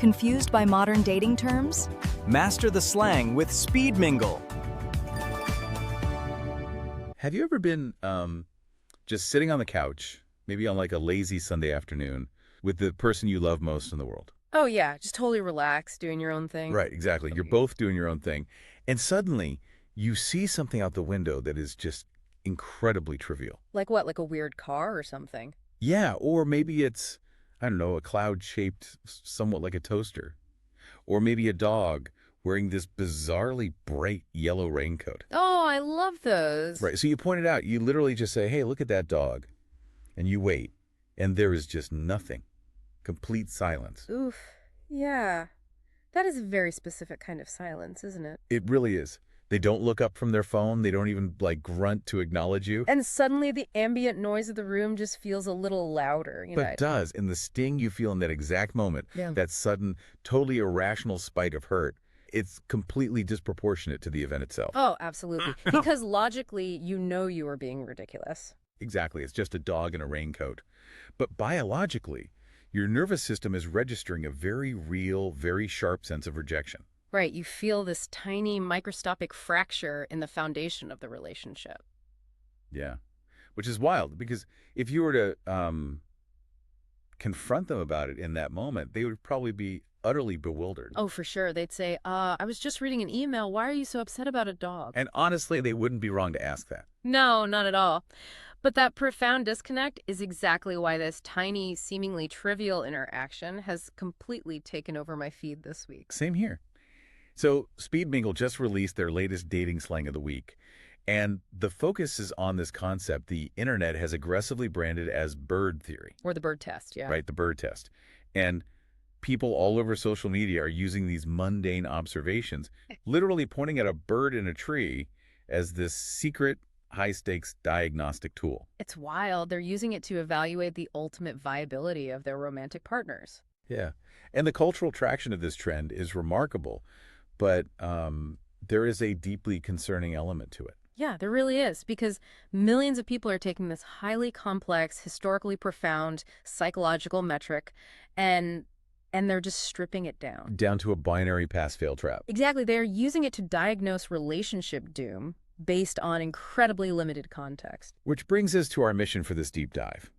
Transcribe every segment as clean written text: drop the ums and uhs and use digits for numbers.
Confused by modern dating terms? Master the slang with Speed Mingle. Have you ever been just sitting on the couch, maybe on like a lazy Sunday afternoon, with the person you love most in the world? Oh, yeah, just totally relaxed, doing your own thing. Right, exactly. You're both doing your own thing. And suddenly, you see something out the window that is just incredibly trivial. Like what, like a weird car or something? Yeah, or maybe it's, I don't know, a cloud-shaped, somewhat like a toaster. Or maybe a dog wearing this bizarrely bright yellow raincoat. Oh, I love those. Right, so you point it out. You literally just say, hey, look at that dog. And you wait. And there is just nothing. Complete silence. Oof, yeah. That is a very specific kind of silence, isn't it? It really is. They don't look up from their phone. They don't even, like, grunt to acknowledge you. And suddenly the ambient noise of the room just feels a little louder. But it does. And the sting you feel in that exact moment, that sudden, totally irrational spite of hurt, it's completely disproportionate to the event itself. Oh, absolutely. Because logically, you know you are being ridiculous. Exactly. It's just a dog in a raincoat. But biologically, your nervous system is registering a very real, very sharp sense of rejection. Right. You feel this tiny microscopic fracture in the foundation of the relationship. Yeah. Which is wild, because if you were to confront them about it in that moment, they would probably be utterly bewildered. Oh, for sure. They'd say, I was just reading an email. Why are you so upset about a dog? And honestly, they wouldn't be wrong to ask that. No, not at all. But that profound disconnect is exactly why this tiny, seemingly trivial interaction has completely taken over my feed this week. Same here. So Speed Mingle just released their latest dating slang of the week. And the focus is on this concept the internet has aggressively branded as bird theory. Or the bird test, yeah. Right, the bird test. And people all over social media are using these mundane observations, literally pointing at a bird in a tree as this secret, high-stakes diagnostic tool. It's wild. They're using it to evaluate the ultimate viability of their romantic partners. Yeah. And the cultural traction of this trend is remarkable, but there is a deeply concerning element to it. Yeah, there really is, because millions of people are taking this highly complex, historically profound psychological metric and they're just stripping it down. Down to a binary pass-fail trap. Exactly. They're using it to diagnose relationship doom based on incredibly limited context. Which brings us to our mission for this deep dive.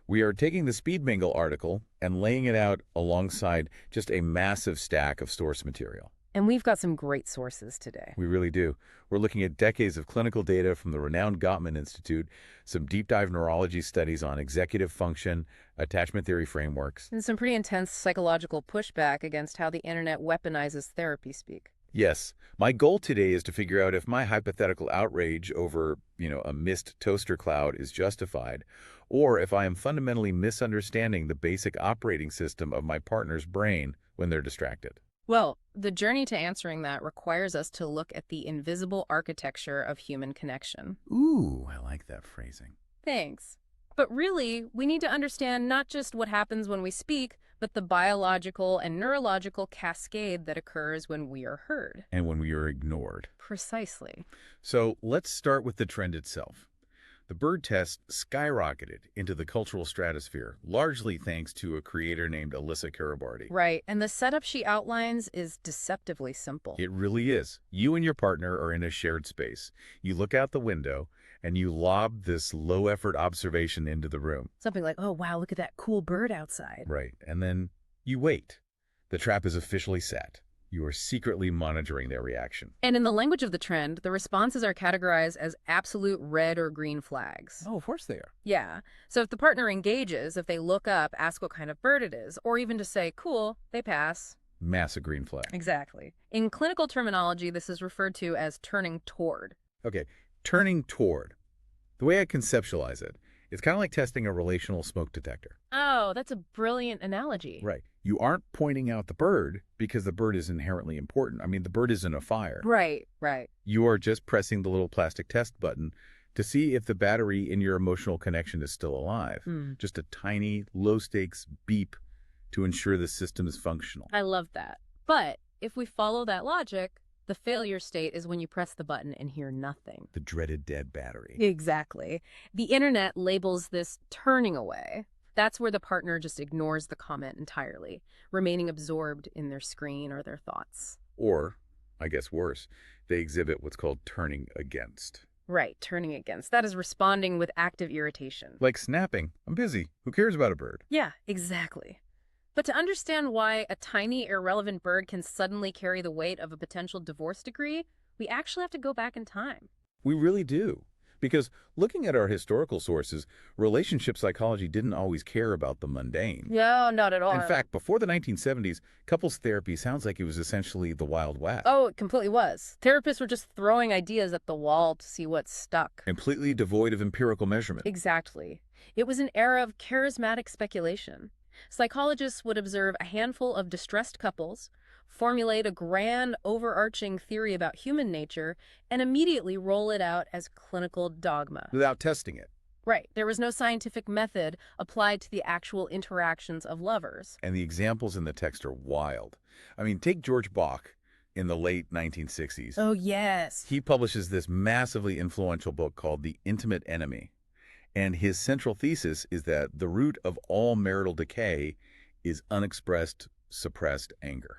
We are taking the Speed Mingle article and laying it out alongside just a massive stack of source material. And we've got some great sources today. We really do. We're looking at decades of clinical data from the renowned Gottman Institute, some deep dive neurology studies on executive function, attachment theory frameworks. And some pretty intense psychological pushback against how the internet weaponizes therapy speak. Yes. My goal today is to figure out if my hypothetical outrage over, a missed toaster cloud is justified, or if I am fundamentally misunderstanding the basic operating system of my partner's brain when they're distracted. Well, the journey to answering that requires us to look at the invisible architecture of human connection. Ooh, I like that phrasing. Thanks. But really, we need to understand not just what happens when we speak, but the biological and neurological cascade that occurs when we are heard. And when we are ignored. Precisely. So let's start with the trend itself. The bird test skyrocketed into the cultural stratosphere, largely thanks to a creator named Alyssa Karabarty. Right, and the setup she outlines is deceptively simple. It really is. You and your partner are in a shared space. You look out the window, and you lob this low-effort observation into the room. Something like, oh, wow, look at that cool bird outside. Right, and then you wait. The trap is officially set. You are secretly monitoring their reaction. And in the language of the trend, the responses are categorized as absolute red or green flags. Oh, of course they are. Yeah. So if the partner engages, if they look up, ask what kind of bird it is, or even to say, cool, they pass. Massive green flag. Exactly. In clinical terminology, this is referred to as turning toward. Okay, turning toward. The way I conceptualize it, it's kind of like testing a relational smoke detector. Oh, that's a brilliant analogy. Right. You aren't pointing out the bird because the bird is inherently important. I mean, the bird isn't a fire. Right, right. You are just pressing the little plastic test button to see if the battery in your emotional connection is still alive. Just a tiny, low-stakes beep to ensure the system is functional. I love that. But if we follow that logic, the failure state is when you press the button and hear nothing. The dreaded dead battery. Exactly. The internet labels this turning away. That's where the partner just ignores the comment entirely, remaining absorbed in their screen or their thoughts. Or, I guess worse, they exhibit what's called turning against. Right, turning against. That is responding with active irritation. Like snapping, I'm busy, who cares about a bird? Yeah, exactly. But to understand why a tiny, irrelevant bird can suddenly carry the weight of a potential divorce decree, we actually have to go back in time. We really do. Because looking at our historical sources, relationship psychology didn't always care about the mundane. No, not at all. In fact, before the 1970s, couples therapy sounds like it was essentially the Wild West. Oh, it completely was. Therapists were just throwing ideas at the wall to see what stuck. Completely devoid of empirical measurement. Exactly. It was an era of charismatic speculation. Psychologists would observe a handful of distressed couples, formulate a grand, overarching theory about human nature, and immediately roll it out as clinical dogma. Without testing it. Right. There was no scientific method applied to the actual interactions of lovers. And the examples in the text are wild. I mean, take George Bach in the late 1960s. Oh, yes. He publishes this massively influential book called The Intimate Enemy. And his central thesis is that the root of all marital decay is unexpressed, suppressed anger.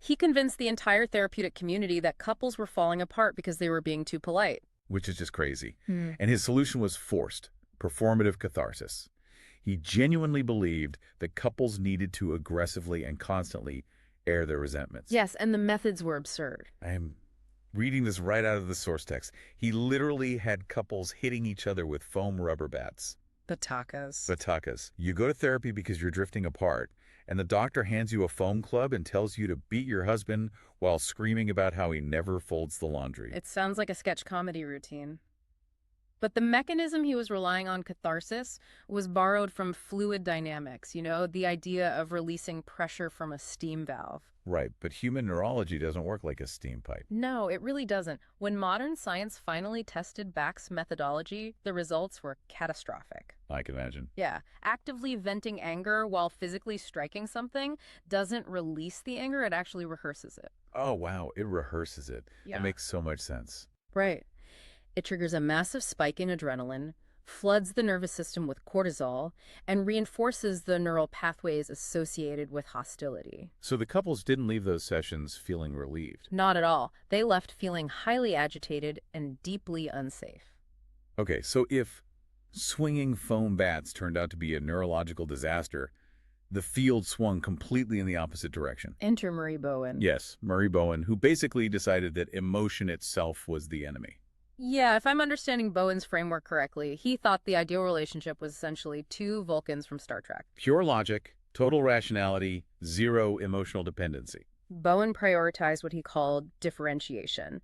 He convinced the entire therapeutic community that couples were falling apart because they were being too polite. Which is just crazy. And his solution was forced, performative catharsis. He genuinely believed that couples needed to aggressively and constantly air their resentments. Yes, and the methods were absurd. I am reading this right out of the source text. He literally had couples hitting each other with foam rubber bats. Batakas. Batakas. You go to therapy because you're drifting apart, and the doctor hands you a foam club and tells you to beat your husband while screaming about how he never folds the laundry. It sounds like a sketch comedy routine. But the mechanism he was relying on, catharsis, was borrowed from fluid dynamics, the idea of releasing pressure from a steam valve. Right, but human neurology doesn't work like a steam pipe. No, it really doesn't. When modern science finally tested Bach's methodology, the results were catastrophic. I can imagine. Yeah, actively venting anger while physically striking something doesn't release the anger, it actually rehearses it. Oh, wow, it rehearses it. Yeah. That makes so much sense. Right. It triggers a massive spike in adrenaline, floods the nervous system with cortisol, and reinforces the neural pathways associated with hostility. So the couples didn't leave those sessions feeling relieved. Not at all. They left feeling highly agitated and deeply unsafe. Okay, so if swinging foam bats turned out to be a neurological disaster, the field swung completely in the opposite direction. Enter Murray Bowen. Yes, Murray Bowen, who basically decided that emotion itself was the enemy. Yeah, if I'm understanding Bowen's framework correctly, he thought the ideal relationship was essentially two Vulcans from Star Trek. Pure logic, total rationality, zero emotional dependency. Bowen prioritized what he called differentiation.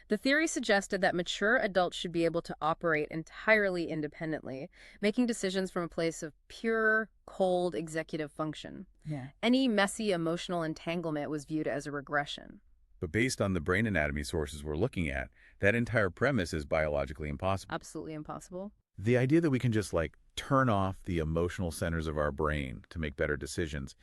The theory suggested that mature adults should be able to operate entirely independently, making decisions from a place of pure, cold executive function. Yeah. Any messy emotional entanglement was viewed as a regression. But based on the brain anatomy sources we're looking at, that entire premise is biologically impossible. Absolutely impossible. The idea that we can just turn off the emotional centers of our brain to make better decisions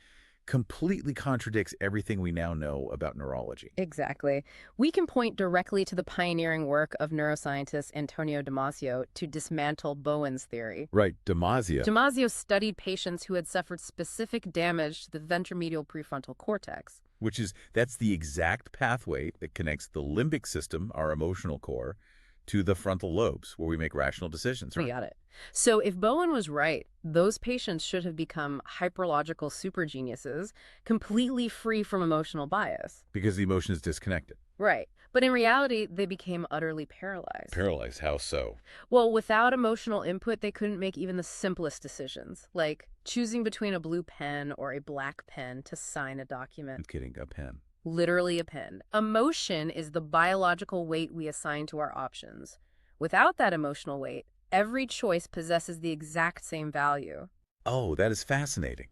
completely contradicts everything we now know about neurology. Exactly. We can point directly to the pioneering work of neuroscientist Antonio Damasio to dismantle Bowen's theory. Right, Damasio. Damasio studied patients who had suffered specific damage to the ventromedial prefrontal cortex. That's the exact pathway that connects the limbic system, our emotional core, to the frontal lobes, where we make rational decisions. Right? We got it. So if Bowen was right, those patients should have become hyperlogical supergeniuses, completely free from emotional bias. Because the emotion is disconnected. Right. But in reality, they became utterly paralyzed. Paralyzed? How so? Well, without emotional input, they couldn't make even the simplest decisions, like choosing between a blue pen or a black pen to sign a document. I'm kidding, a pen. Literally a pen. Emotion is the biological weight we assign to our options. Without that emotional weight, every choice possesses the exact same value. Oh, that is fascinating.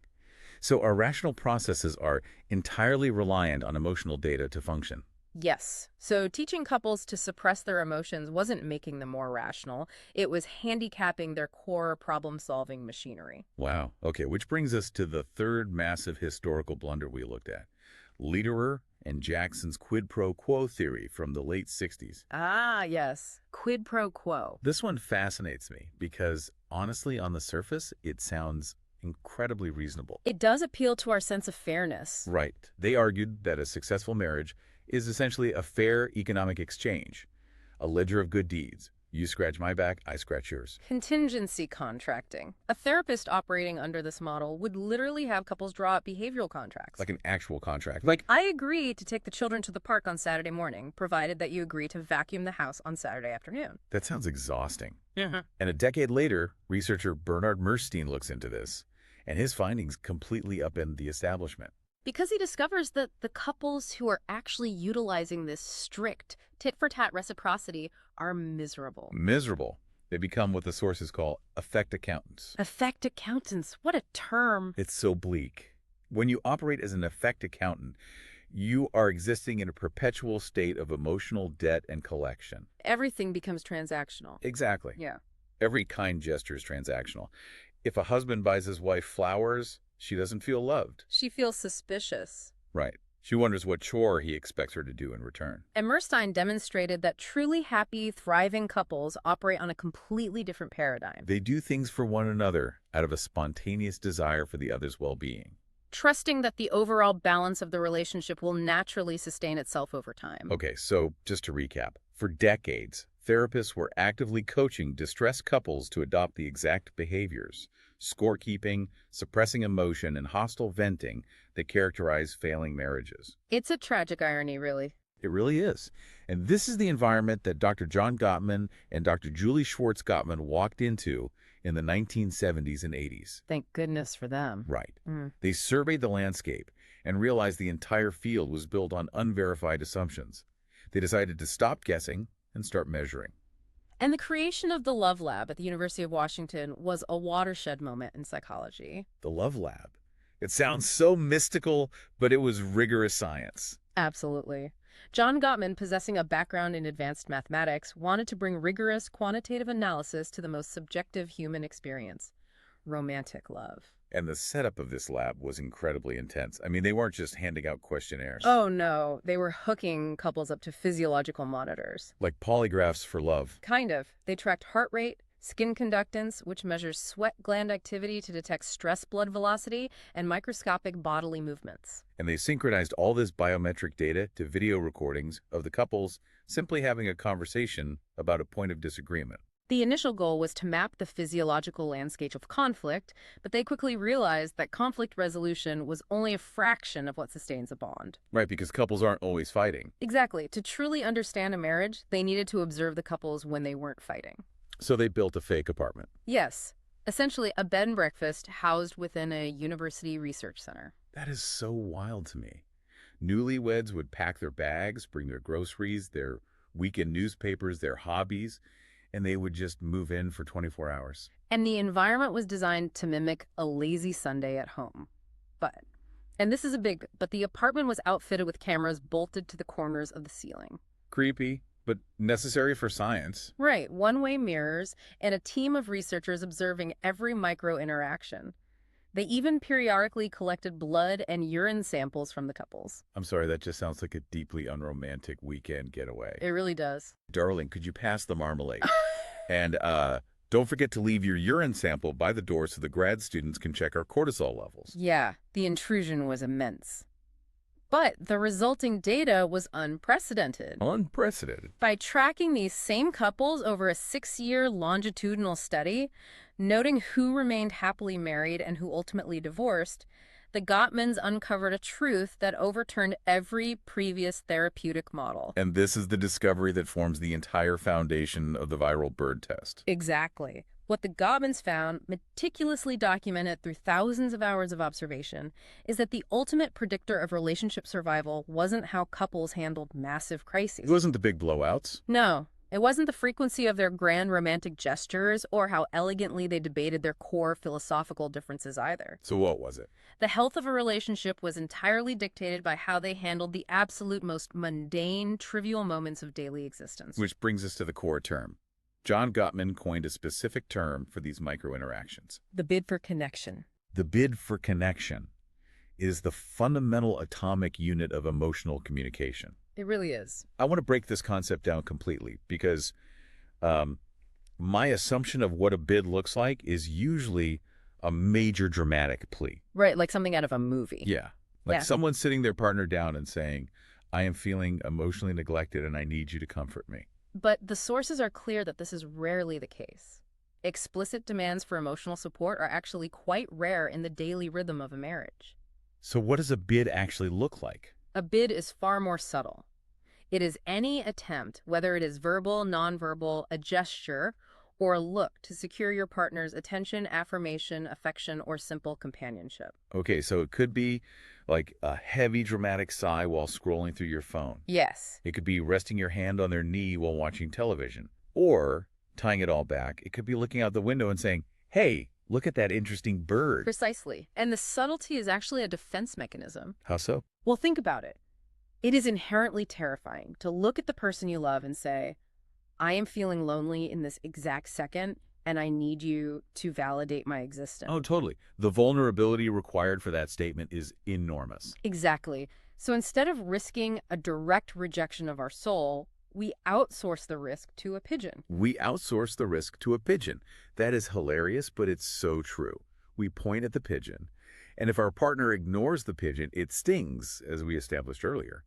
So our rational processes are entirely reliant on emotional data to function. Yes. So teaching couples to suppress their emotions wasn't making them more rational. It was handicapping their core problem-solving machinery. Wow. Okay, which brings us to the third massive historical blunder we looked at. Lederer and Jackson's quid pro quo theory from the late 60s. Ah, yes. Quid pro quo. This one fascinates me because, honestly, on the surface, it sounds incredibly reasonable. It does appeal to our sense of fairness. Right. They argued that a successful marriage is essentially a fair economic exchange, a ledger of good deeds. You scratch my back, I scratch yours. Contingency contracting. A therapist operating under this model would literally have couples draw up behavioral contracts. Like an actual contract. Like, I agree to take the children to the park on Saturday morning, provided that you agree to vacuum the house on Saturday afternoon. that sounds exhausting. Yeah. And a decade later, researcher Bernard Merstein looks into this, and his findings completely upend the establishment. Because he discovers that the couples who are actually utilizing this strict tit-for-tat reciprocity are miserable. Miserable. They become what the sources call effect accountants. Effect accountants, what a term. It's so bleak. When you operate as an effect accountant, you are existing in a perpetual state of emotional debt and collection. Everything becomes transactional. Exactly. Yeah. Every kind gesture is transactional. If a husband buys his wife flowers, she doesn't feel loved. She feels suspicious. Right. She wonders what chore he expects her to do in return. And Merstein demonstrated that truly happy, thriving couples operate on a completely different paradigm. They do things for one another out of a spontaneous desire for the other's well-being. Trusting that the overall balance of the relationship will naturally sustain itself over time. Okay, so just to recap, for decades, therapists were actively coaching distressed couples to adopt the exact behaviors, scorekeeping, suppressing emotion, and hostile venting that characterize failing marriages. It's a tragic irony, really. It really is. And this is the environment that Dr. John Gottman and Dr. Julie Schwartz Gottman walked into in the 1970s and 80s. Thank goodness for them. Right. They surveyed the landscape and realized the entire field was built on unverified assumptions. They decided to stop guessing and start measuring. And the creation of the Love Lab at the University of Washington was a watershed moment in psychology. The Love Lab. It sounds so mystical, but it was rigorous science. Absolutely. John Gottman, possessing a background in advanced mathematics, wanted to bring rigorous quantitative analysis to the most subjective human experience, romantic love. And the setup of this lab was incredibly intense. I mean, they weren't just handing out questionnaires. Oh no, they were hooking couples up to physiological monitors. Like polygraphs for love. Kind of. They tracked heart rate, skin conductance, which measures sweat gland activity to detect stress blood velocity, and microscopic bodily movements. And they synchronized all this biometric data to video recordings of the couples simply having a conversation about a point of disagreement. The initial goal was to map the physiological landscape of conflict, but they quickly realized that conflict resolution was only a fraction of what sustains a bond. Right, because couples aren't always fighting. Exactly. To truly understand a marriage, they needed to observe the couples when they weren't fighting. So they built a fake apartment. Yes. Essentially a bed and breakfast housed within a university research center. That is so wild to me. Newlyweds would pack their bags, bring their groceries, their weekend newspapers, their hobbies, and they would just move in for 24 hours. And the environment was designed to mimic a lazy Sunday at home. And this is but the apartment was outfitted with cameras bolted to the corners of the ceiling. Creepy, but necessary for science. Right, one-way mirrors and a team of researchers observing every micro-interaction. They even periodically collected blood and urine samples from the couples. I'm sorry, that just sounds like a deeply unromantic weekend getaway. It really does. Darling, could you pass the marmalade? And don't forget to leave your urine sample by the door so the grad students can check our cortisol levels. Yeah, the intrusion was immense. But the resulting data was unprecedented. Unprecedented. By tracking these same couples over a 6-year longitudinal study, noting who remained happily married and who ultimately divorced, the Gottmans uncovered a truth that overturned every previous therapeutic model. And this is the discovery that forms the entire foundation of the viral bird test. Exactly. What the Gottmans found, meticulously documented through thousands of hours of observation, is that the ultimate predictor of relationship survival wasn't how couples handled massive crises. It wasn't the big blowouts. No. It wasn't the frequency of their grand romantic gestures or how elegantly they debated their core philosophical differences either. So what was it? The health of a relationship was entirely dictated by how they handled the absolute most mundane, trivial moments of daily existence. Which brings us to the core term. John Gottman coined a specific term for these micro-interactions. The bid for connection. The bid for connection is the fundamental atomic unit of emotional communication. It really is. I want to break this concept down completely because my assumption of what a bid looks like is usually a major dramatic plea. Right, like something out of a movie. Yeah. Like Yeah. someone sitting their partner down and saying, I am feeling emotionally neglected and I need you to comfort me. But the sources are clear that this is rarely the case. Explicit demands for emotional support are actually quite rare in the daily rhythm of a marriage. So what does a bid actually look like? A bid is far more subtle. It is any attempt, whether it is verbal, nonverbal, a gesture, or a look to secure your partner's attention, affirmation, affection, or simple companionship. Okay, so it could be like a heavy dramatic sigh while scrolling through your phone. Yes. It could be resting your hand on their knee while watching television. Or, tying it all back, it could be looking out the window and saying, hey, look at that interesting bird. Precisely. And the subtlety is actually a defense mechanism. How so? Well, think about it. It is inherently terrifying to look at the person you love and say, I am feeling lonely in this exact second, and I need you to validate my existence. Oh, totally. The vulnerability required for that statement is enormous. Exactly. So instead of risking a direct rejection of our soul, we outsource the risk to a pigeon. We outsource the risk to a pigeon. That is hilarious, but it's so true. We point at the pigeon, and if our partner ignores the pigeon, it stings, as we established earlier.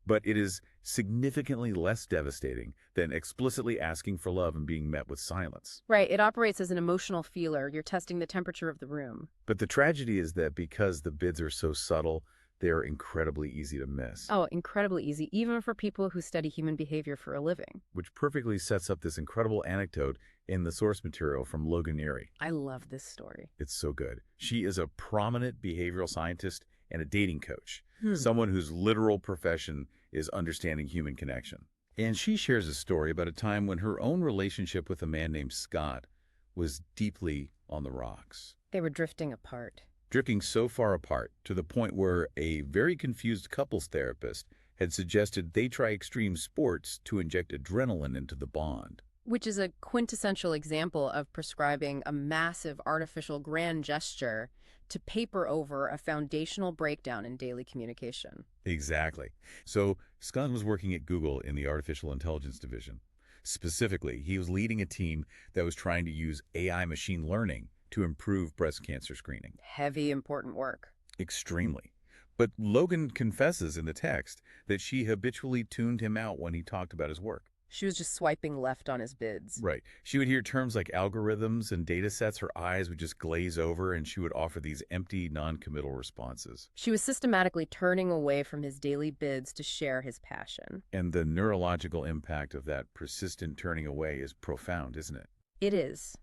But it is significantly less devastating than explicitly asking for love and being met with silence. Right. It operates as an emotional feeler. You're testing the temperature of the room. But the tragedy is that because the bids are so subtle, they are incredibly easy to miss. Oh, incredibly easy, even for people who study human behavior for a living. Which perfectly sets up this incredible anecdote in the source material from Logan Neary. I love this story. It's so good. She is a prominent behavioral scientist and a dating coach. Someone whose literal profession is understanding human connection. And she shares a story about a time when her own relationship with a man named Scott was deeply on the rocks. They were drifting apart. Drifting so far apart to the point where a very confused couples therapist had suggested they try extreme sports to inject adrenaline into the bond. Which is a quintessential example of prescribing a massive artificial grand gesture to paper over a foundational breakdown in daily communication. Exactly. So Scott was working at Google in the artificial intelligence division. Specifically, he was leading a team that was trying to use AI machine learning to improve breast cancer screening. Heavy, important work. Extremely. But Logan confesses in the text that she habitually tuned him out when he talked about his work. She was just swiping left on his bids. Right. She would hear terms like algorithms and data sets, her eyes would just glaze over, and she would offer these empty, non-committal responses. She was systematically turning away from his daily bids to share his passion. And the neurological impact of that persistent turning away is profound, isn't it? It is.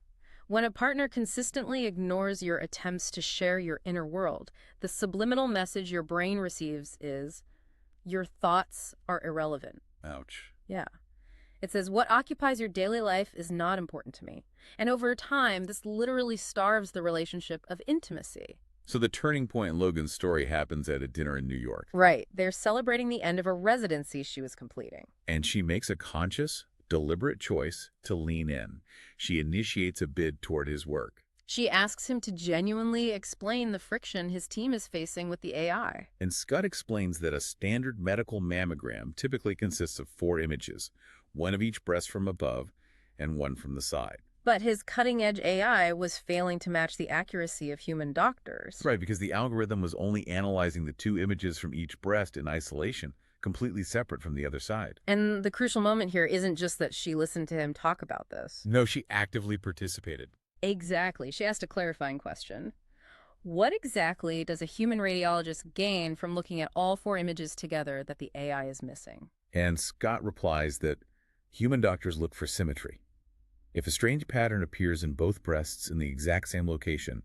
When a partner consistently ignores your attempts to share your inner world, the subliminal message your brain receives is, your thoughts are irrelevant. Ouch. Yeah. It says, what occupies your daily life is not important to me. And over time, this literally starves the relationship of intimacy. So the turning point in Logan's story happens at a dinner in New York. Right. They're celebrating the end of a residency she was completing. And she makes a conscious, deliberate choice to lean in. She initiates a bid toward his work. She asks him to genuinely explain the friction his team is facing with the AI. And Scott explains that a standard medical mammogram typically consists of 4 images, one of each breast from above and one from the side. But his cutting-edge AI was failing to match the accuracy of human doctors. Right, because the algorithm was only analyzing the 2 images from each breast in isolation, completely separate from the other side. And the crucial moment here isn't just that she listened to him talk about this. No, she actively participated. Exactly. She asked a clarifying question. What exactly does a human radiologist gain from looking at all 4 images together that the AI is missing? And Scott replies that human doctors look for symmetry. If a strange pattern appears in both breasts in the exact same location,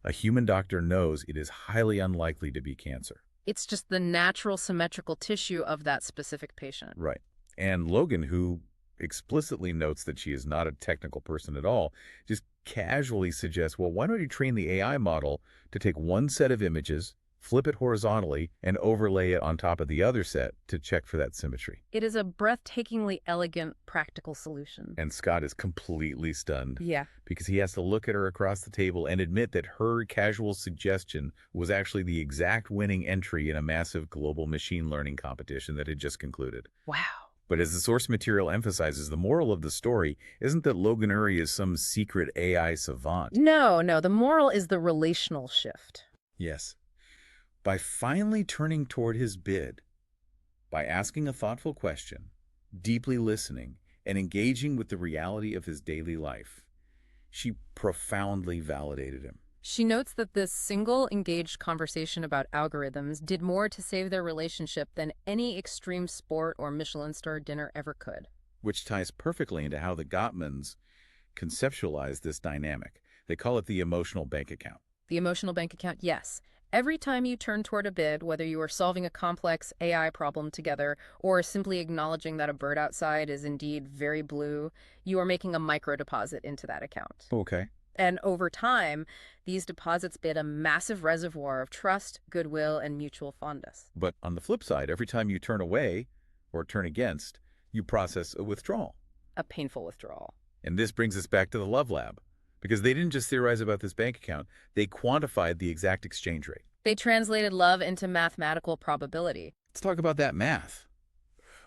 a human doctor knows it is highly unlikely to be cancer. It's just the natural symmetrical tissue of that specific patient. Right. And Logan, who explicitly notes that she is not a technical person at all, just casually suggests, well, why don't you train the AI model to take one set of images, flip it horizontally, and overlay it on top of the other set to check for that symmetry. It is a breathtakingly elegant, practical solution. And Scott is completely stunned. Yeah. Because he has to look at her across the table and admit that her casual suggestion was actually the exact winning entry in a massive global machine learning competition that had just concluded. Wow. But as the source material emphasizes, the moral of the story isn't that Logan Uri is some secret AI savant. No, no, the moral is the relational shift. Yes. By finally turning toward his bid, by asking a thoughtful question, deeply listening, and engaging with the reality of his daily life, she profoundly validated him. She notes that this single engaged conversation about algorithms did more to save their relationship than any extreme sport or Michelin star dinner ever could. Which ties perfectly into how the Gottmans conceptualize this dynamic. They call it the emotional bank account. The emotional bank account, yes. Every time you turn toward a bid, whether you are solving a complex AI problem together or simply acknowledging that a bird outside is indeed very blue, you are making a micro deposit into that account. Okay. And over time, these deposits bid a massive reservoir of trust, goodwill, and mutual fondness. But on the flip side, every time you turn away or turn against, you process a withdrawal. A painful withdrawal. And this brings us back to the Love Lab, because they didn't just theorize about this bank account, they quantified the exact exchange rate. They translated love into mathematical probability. Let's talk about that math.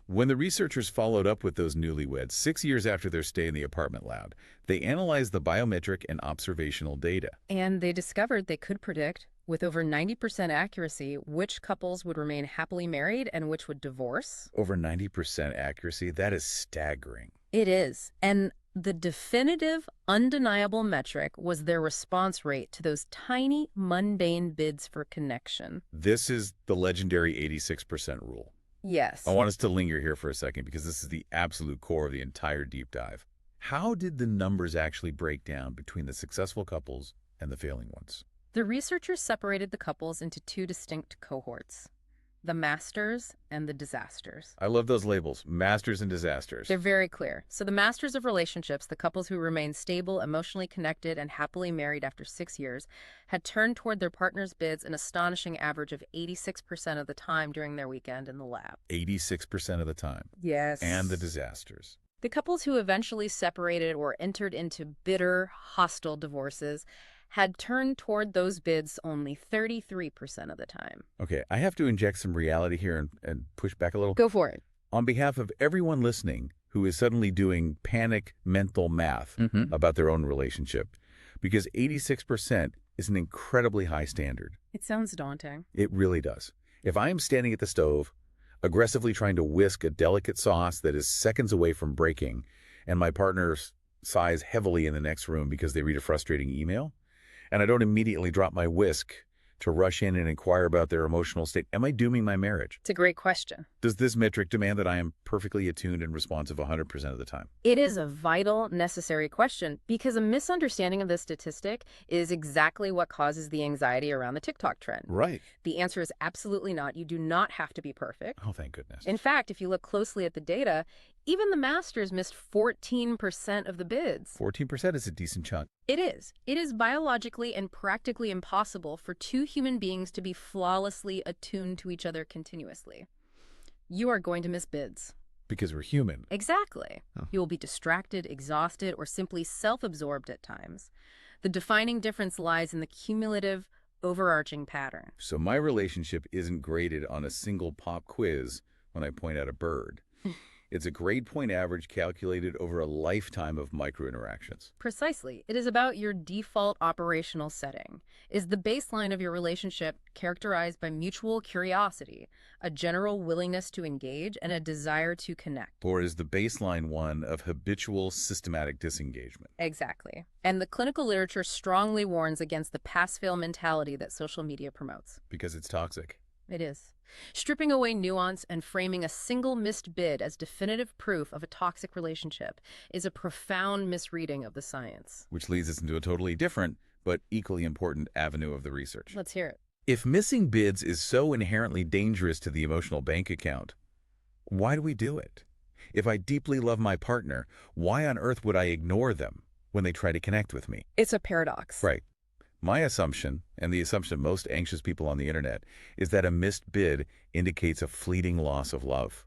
When the researchers followed up with those newlyweds 6 years after their stay in the apartment lab, they analyzed the biometric and observational data. And they discovered they could predict, with over 90% accuracy, which couples would remain happily married and which would divorce. Over 90% accuracy, that is staggering. It is. And the definitive, undeniable metric was their response rate to those tiny, mundane bids for connection. This is the legendary 86% rule. Yes. I want us to linger here for a second because this is the absolute core of the entire deep dive. How did the numbers actually break down between the successful couples and the failing ones? The researchers separated the couples into two distinct cohorts, the masters and the disasters. I love those labels, masters and disasters. They're very clear. So the masters of relationships, the couples who remain stable, emotionally connected, and happily married after 6 years, had turned toward their partner's bids an astonishing average of 86% of the time during their weekend in the lab. 86% of the time. Yes. And the disasters. The couples who eventually separated or entered into bitter, hostile divorces had turned toward those bids only 33% of the time. Okay, I have to inject some reality here and push back a little. Go for it. On behalf of everyone listening who is suddenly doing panic mental math about their own relationship, because 86% is an incredibly high standard. It sounds daunting. It really does. If I am standing at the stove, aggressively trying to whisk a delicate sauce that is seconds away from breaking, and my partner sighs heavily in the next room because they read a frustrating email, and I don't immediately drop my whisk to rush in and inquire about their emotional state, am I dooming my marriage? It's a great question. Does this metric demand that I am perfectly attuned and responsive 100% of the time? It is a vital, necessary question because a misunderstanding of this statistic is exactly what causes the anxiety around the TikTok trend. Right. The answer is absolutely not. You do not have to be perfect. Oh, thank goodness. In fact, if you look closely at the data, even the masters missed 14% of the bids. 14% is a decent chunk. It is. It is biologically and practically impossible for two human beings to be flawlessly attuned to each other continuously. You are going to miss bids. Because we're human. Exactly. Oh. You will be distracted, exhausted, or simply self-absorbed at times. The defining difference lies in the cumulative, overarching pattern. So my relationship isn't graded on a single pop quiz when I point out a bird. It's a grade point average calculated over a lifetime of micro-interactions. Precisely. It is about your default operational setting. Is the baseline of your relationship characterized by mutual curiosity, a general willingness to engage, and a desire to connect? Or is the baseline one of habitual, systematic disengagement? Exactly. And the clinical literature strongly warns against the pass-fail mentality that social media promotes. Because it's toxic. It is. Stripping away nuance and framing a single missed bid as definitive proof of a toxic relationship is a profound misreading of the science. Which leads us into a totally different, but equally important avenue of the research. Let's hear it. If missing bids is so inherently dangerous to the emotional bank account, why do we do it? If I deeply love my partner, why on earth would I ignore them when they try to connect with me? It's a paradox. Right. My assumption, and the assumption of most anxious people on the internet, is that a missed bid indicates a fleeting loss of love.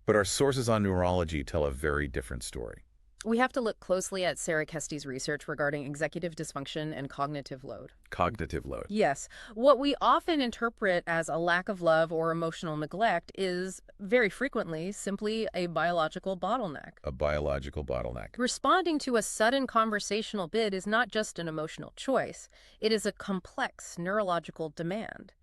But our sources on neurology tell a very different story. We have to look closely at Sarah Kestie's research regarding executive dysfunction and cognitive load. Cognitive load. Yes, what we often interpret as a lack of love or emotional neglect is very frequently simply a biological bottleneck. A biological bottleneck. Responding to a sudden conversational bid is not just an emotional choice, it is a complex neurological demand.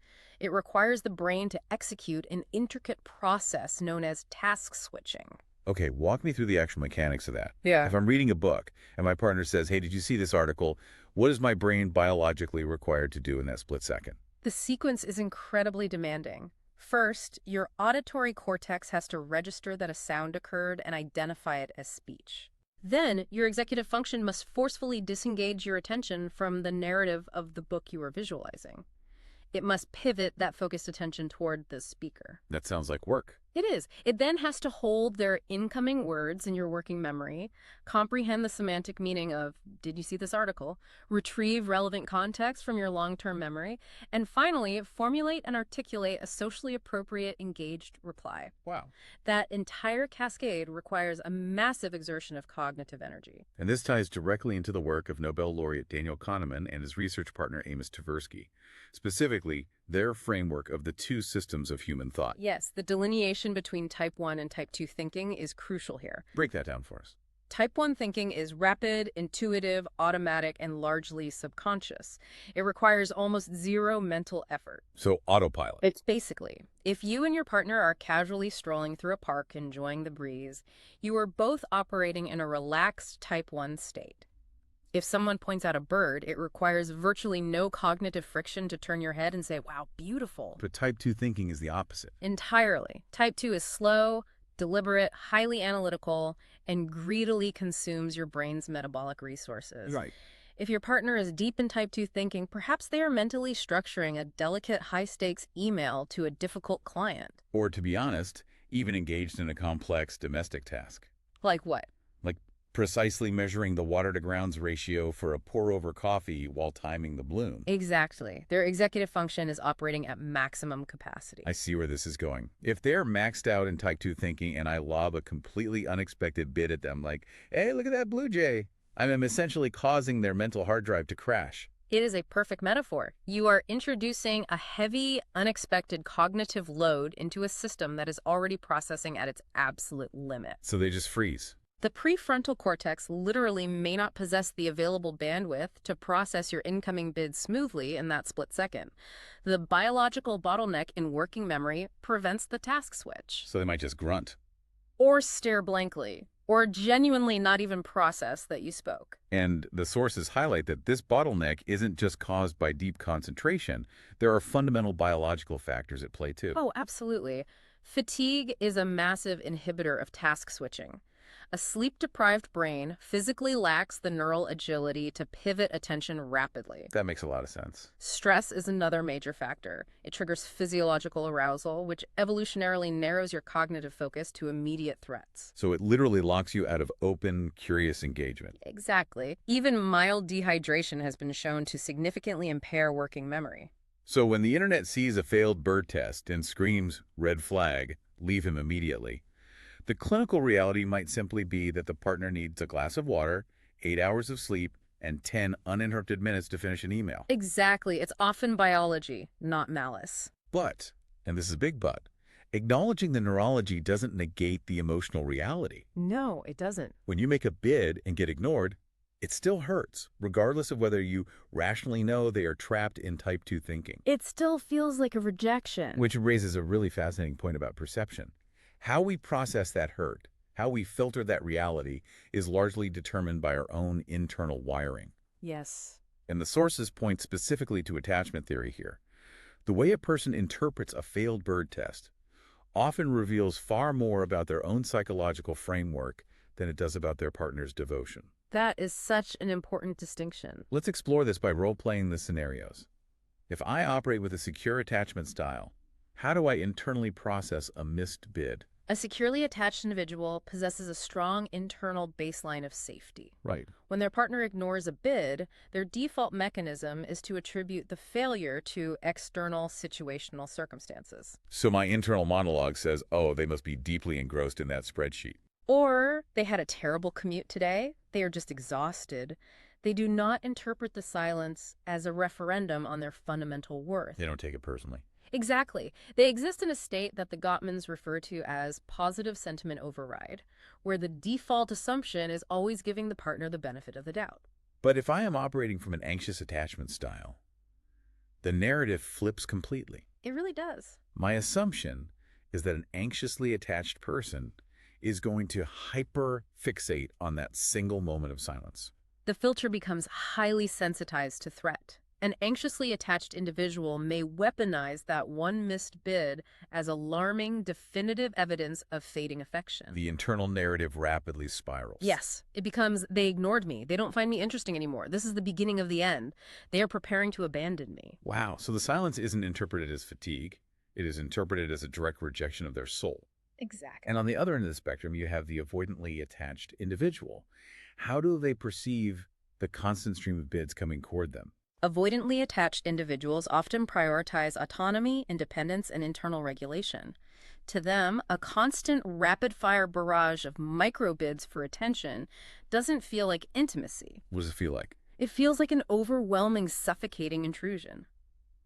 It requires the brain to execute an intricate process known as task switching. Okay, walk me through the actual mechanics of that. Yeah. If I'm reading a book and my partner says, hey, did you see this article? What is my brain biologically required to do in that split second? The sequence is incredibly demanding. First, your auditory cortex has to register that a sound occurred and identify it as speech. Then, your executive function must forcefully disengage your attention from the narrative of the book you are visualizing. It must pivot that focused attention toward the speaker. That sounds like work. It is. It then has to hold their incoming words in your working memory, comprehend the semantic meaning of, did you see this article, retrieve relevant context from your long-term memory, and finally, formulate and articulate a socially appropriate, engaged reply. Wow. That entire cascade requires a massive exertion of cognitive energy. And this ties directly into the work of Nobel laureate Daniel Kahneman and his research partner Amos Tversky, specifically their framework of the two systems of human thought. Yes, the delineation between type 1 and type 2 thinking is crucial here. Break that down for us. Type 1 thinking is rapid, intuitive, automatic, and largely subconscious. It requires almost zero mental effort. So autopilot. It's basically, if you and your partner are casually strolling through a park enjoying the breeze, you are both operating in a relaxed type 1 state. If someone points out a bird, it requires virtually no cognitive friction to turn your head and say, wow, beautiful. But type 2 thinking is the opposite. Entirely. Type 2 is slow, deliberate, highly analytical, and greedily consumes your brain's metabolic resources. Right. If your partner is deep in type 2 thinking, perhaps they are mentally structuring a delicate, high-stakes email to a difficult client. Or to be honest, even engaged in a complex domestic task. Like what? Like precisely measuring the water-to-grounds ratio for a pour-over coffee while timing the bloom. Exactly. Their executive function is operating at maximum capacity. I see where this is going. If they're maxed out in type 2 thinking and I lob a completely unexpected bid at them like, hey, look at that blue jay, I am essentially causing their mental hard drive to crash. It is a perfect metaphor. You are introducing a heavy, unexpected cognitive load into a system that is already processing at its absolute limit. So they just freeze. The prefrontal cortex literally may not possess the available bandwidth to process your incoming bid smoothly in that split second. The biological bottleneck in working memory prevents the task switch. So they might just grunt. Or stare blankly. Or genuinely not even process that you spoke. And the sources highlight that this bottleneck isn't just caused by deep concentration. There are fundamental biological factors at play too. Oh, absolutely. Fatigue is a massive inhibitor of task switching. A sleep-deprived brain physically lacks the neural agility to pivot attention rapidly. That makes a lot of sense. Stress is another major factor. It triggers physiological arousal, which evolutionarily narrows your cognitive focus to immediate threats. So it literally locks you out of open, curious engagement. Exactly. Even mild dehydration has been shown to significantly impair working memory. So when the internet sees a failed bird test and screams, red flag, leave him immediately, the clinical reality might simply be that the partner needs a glass of water, 8 hours of sleep, and 10 uninterrupted minutes to finish an email. Exactly. It's often biology, not malice. But, and this is a big but, acknowledging the neurology doesn't negate the emotional reality. No, it doesn't. When you make a bid and get ignored, it still hurts, regardless of whether you rationally know they are trapped in type 2 thinking. It still feels like a rejection. Which raises a really fascinating point about perception. How we process that hurt, how we filter that reality, is largely determined by our own internal wiring. Yes. And the sources point specifically to attachment theory here. The way a person interprets a failed bird test often reveals far more about their own psychological framework than it does about their partner's devotion. That is such an important distinction. Let's explore this by role-playing the scenarios. If I operate with a secure attachment style, how do I internally process a missed bid? A securely attached individual possesses a strong internal baseline of safety. Right. When their partner ignores a bid, their default mechanism is to attribute the failure to external situational circumstances. So my internal monologue says, oh, they must be deeply engrossed in that spreadsheet. Or they had a terrible commute today. They are just exhausted. They do not interpret the silence as a referendum on their fundamental worth. They don't take it personally. Exactly. They exist in a state that the Gottmans refer to as positive sentiment override, where the default assumption is always giving the partner the benefit of the doubt. But if I am operating from an anxious attachment style, the narrative flips completely. It really does. My assumption is that an anxiously attached person is going to hyper-fixate on that single moment of silence. The filter becomes highly sensitized to threat. An anxiously attached individual may weaponize that one missed bid as alarming, definitive evidence of fading affection. The internal narrative rapidly spirals. Yes, it becomes, they ignored me. They don't find me interesting anymore. This is the beginning of the end. They are preparing to abandon me. Wow, so the silence isn't interpreted as fatigue. It is interpreted as a direct rejection of their soul. Exactly. And on the other end of the spectrum, you have the avoidantly attached individual. How do they perceive the constant stream of bids coming toward them? Avoidantly attached individuals often prioritize autonomy, independence, and internal regulation. To them, a constant rapid-fire barrage of micro-bids for attention doesn't feel like intimacy. What does it feel like? It feels like an overwhelming, suffocating intrusion.